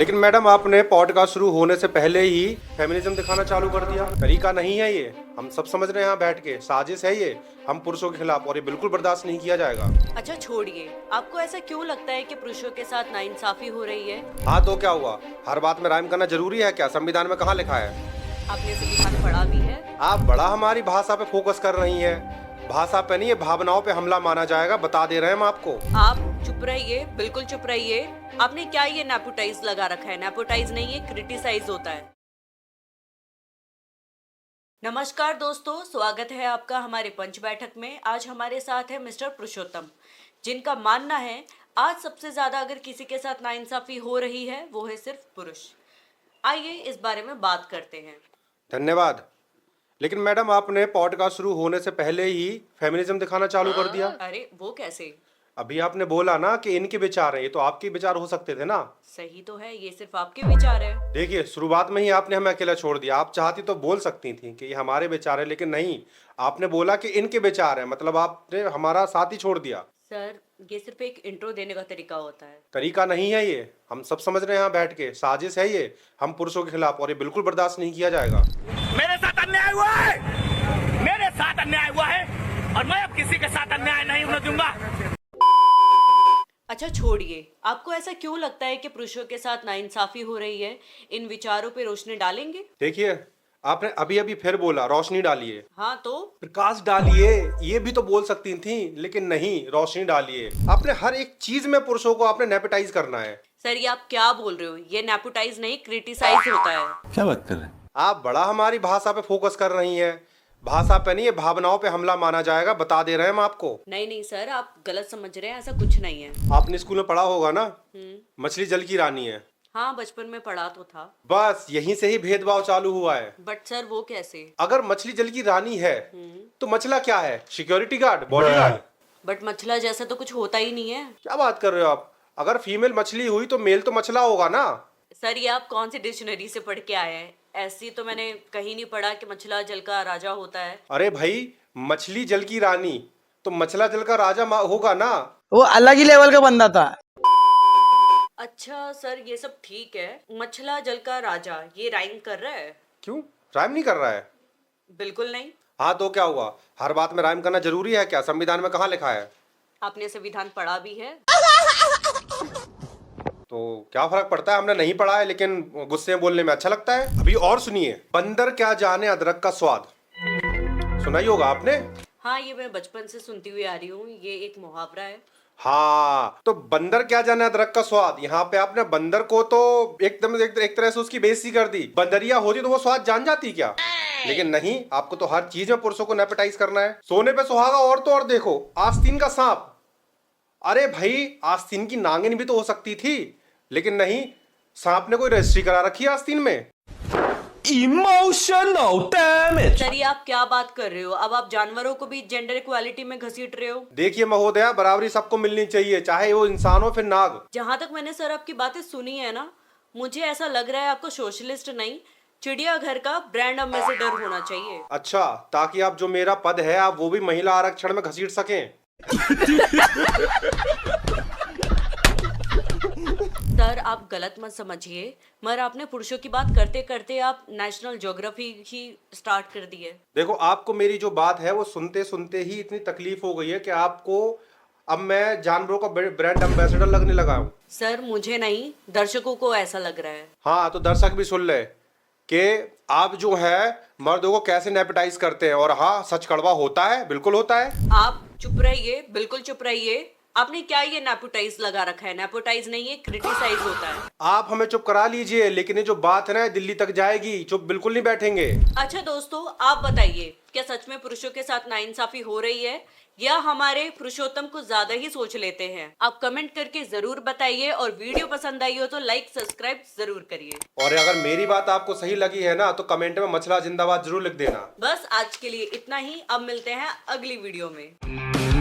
लेकिन मैडम आपने पॉडकास्ट शुरू होने से पहले ही फेमिनिज्म दिखाना चालू कर दिया। तरीका नहीं है ये, हम सब समझ रहे हैं यहाँ बैठ के, साजिश है ये हम पुरुषों के खिलाफ, और ये बिल्कुल बर्दाश्त नहीं किया जाएगा। अच्छा छोड़िए, आपको ऐसा क्यों लगता है कि पुरुषों के साथ नाइंसाफी हो रही है? हाँ तो क्या हुआ, हर बात में राइम करना जरूरी है क्या? संविधान में कहाँ लिखा है? आपने संविधान पढ़ा भी है? आप बड़ा हमारी भाषा पे फोकस कर रही हैं। भाषा पे नहीं, ये भावनाओं पे हमला माना जाएगा, बता दे रहे हैं हम आपको। आप चुप रहिए, बिल्कुल चुप रहिए। आपने क्या ये नेपोटाइज लगा रखा है? नेपोटाइज नहीं, ये क्रिटिसाइज होता है। नमस्कार दोस्तों, स्वागत है आपका हमारे पंच बैठक में। आज हमारे साथ है मिस्टर पुरुषोत्तम, जिनका मानना है आज सबसे ज्यादा अगर किसी के साथ नाइंसाफी हो रही है वो है सिर्फ पुरुष। आइए इस बारे में बात करते हैं। धन्यवाद। लेकिन मैडम आपने पॉडकास्ट शुरू होने से पहले ही फेमिनिज्म दिखाना चालू कर दिया। अरे वो कैसे? अभी आपने बोला ना कि इनके विचार हैं, ये तो आपके विचार हो सकते थे ना। सही तो है, ये सिर्फ आपके विचार है। देखिए, शुरुआत में ही आपने हमें अकेला छोड़ दिया। आप चाहती तो बोल सकती थी कि ये हमारे विचार है, लेकिन नहीं, आपने बोला कि इनके विचार है, मतलब आपने हमारा साथ ही छोड़ दिया। सर, ये सिर्फ एक इंट्रो देने का तरीका होता है। तरीका नहीं है ये, हम सब समझ रहे हैं यहाँ बैठ के, साजिश है ये हम पुरुषों के खिलाफ, और ये बिल्कुल बर्दाश्त नहीं किया जाएगा। मेरे साथ अन्याय हुआ है, मेरे साथ अन्याय हुआ है, और मैं अब किसी के साथ अन्याय नहीं होने दूंगा। अच्छा छोड़िए, आपको ऐसा क्यों लगता है कि पुरुषों के साथ नाइंसाफी हो रही है? इन विचारों पे रोशनी डालेंगे? देखिए, आपने अभी अभी फिर बोला रोशनी डालिए। हाँ तो प्रकाश डालिए, ये भी तो बोल सकती थी, लेकिन नहीं, रोशनी डालिए। आपने हर एक चीज में पुरुषों को आपने नेपोटाइज करना है। सर, ये आप क्या बोल रहे हो? ये नेपोटाइज नहीं, क्रिटिसाइज होता है। क्या बात कर रहे हैं? आप बड़ा हमारी भाषा पे फोकस कर रही हैं। भाषा पे नहीं, ये भावनाओं पे हमला माना जाएगा, बता दे रहे हैं हम आपको। नहीं नहीं सर, आप गलत समझ रहे हैं, ऐसा कुछ नहीं है। आपने स्कूल में पढ़ा होगा ना, मछली जल की रानी है। हाँ, बचपन में पढ़ा तो था। बस यहीं से ही भेदभाव चालू हुआ है। बट सर वो कैसे? अगर मछली जल की रानी है तो मछला क्या है? Security guard, bodyguard. बट मछला जैसा तो कुछ होता ही नहीं है। क्या बात कर रहे हो आप? अगर फीमेल मछली हुई तो मेल तो मछला होगा ना। सर, ये आप कौन सी डिक्शनरी से पढ़ के आए हैं? ऐसी तो मैंने कहीं नहीं पढ़ा कि मछला जल का राजा होता है। अरे भाई, मछली जल की रानी तो मछला जल का राजा होगा ना। वो अलग ही लेवल का बंदा था। अच्छा सर, ये सब ठीक है, मछला जल का राजा ये राइम कर रहा है? क्यों राइम नहीं कर रहा है? बिल्कुल नहीं। हाँ तो क्या हुआ, हर बात में राइम करना जरूरी है क्या? संविधान में कहाँ लिखा है? आपने संविधान पढ़ा भी है? तो क्या फर्क पड़ता है, हमने नहीं पढ़ा है, लेकिन गुस्से में बोलने में अच्छा लगता है। अभी और सुनिए, बंदर क्या जाने अदरक का स्वाद, सुना ही होगा आपने। हाँ, ये मैं बचपन से सुनती हुई आ रही हूँ, ये एक मुहावरा है। हाँ, तो बंदर क्या जाने अदरक का स्वाद, यहाँ पे आपने बंदर को तो एकदम एक तरह से उसकी बेइज्जती कर दी। बंदरिया होती तो वो स्वाद जान जाती क्या? लेकिन नहीं, आपको तो हर चीज में पुरुषों को नेपोटाइज करना है। सोने पे सुहागा, और तो और देखो, आस्तीन का सांप। अरे भाई, आस्तीन की नागिन भी तो हो सकती थी, लेकिन नहीं, सांप ने कोई रजिस्ट्री करा रखी है आस्तीन में। Emotional damage. सर, ये आप क्या बात कर रहे हो? अब आप जानवरों को भी जेंडर इक्वालिटी में घसीट रहे हो। देखिए महोदया, बराबरी सबको मिलनी चाहिए, चाहे वो इंसान हो फिर नाग। जहां तक मैंने सर आपकी बातें सुनी है ना, मुझे ऐसा लग रहा है आपको सोशलिस्ट नहीं, चिड़ियाघर का ब्रांड एम्बेसडर होना चाहिए। अच्छा, ताकि आप जो मेरा पद है आप वो भी महिला आरक्षण में घसीट सकें। सर, आप गलत मत समझिए, मगर आपने पुरुषों की बात करते करते आप नेशनल ज्योग्राफी ही स्टार्ट कर दी है। देखो, आपको मेरी जो बात है वो सुनते सुनते ही इतनी तकलीफ हो गई है कि आपको अब मैं जानवरों का ब्रांड एम्बेसडर लगने लगा हूँ। सर, मुझे नहीं, दर्शकों को ऐसा लग रहा है। हाँ, तो दर्शक भी सुन ले कि आप जो है मर्दों को कैसे नेपोटाइज करते हैं। और हाँ, सच कड़वा होता है, बिल्कुल होता है। आप चुप रहिए, बिल्कुल चुप रहिए। आपने क्या ये नेपोटाइज लगा रखा है? नेपोटाइज नहीं, ये क्रिटिसाइज होता है। आप हमें चुप करा लीजिए, लेकिन ये जो बात है ना, दिल्ली तक जाएगी, चुप बिल्कुल नहीं बैठेंगे। अच्छा दोस्तों, आप बताइए, क्या सच में पुरुषों के साथ नाइंसाफी हो रही है, या हमारे पुरुषोत्तम कुछ ज्यादा ही सोच लेते हैं? आप कमेंट करके जरूर बताइए, और वीडियो पसंद आई हो तो लाइक सब्सक्राइब जरूर करिए। और अगर मेरी बात आपको सही लगी है ना, तो कमेंट में मछला जिंदाबाद जरूर लिख देना। बस आज के लिए इतना ही, अब मिलते हैं अगली वीडियो में।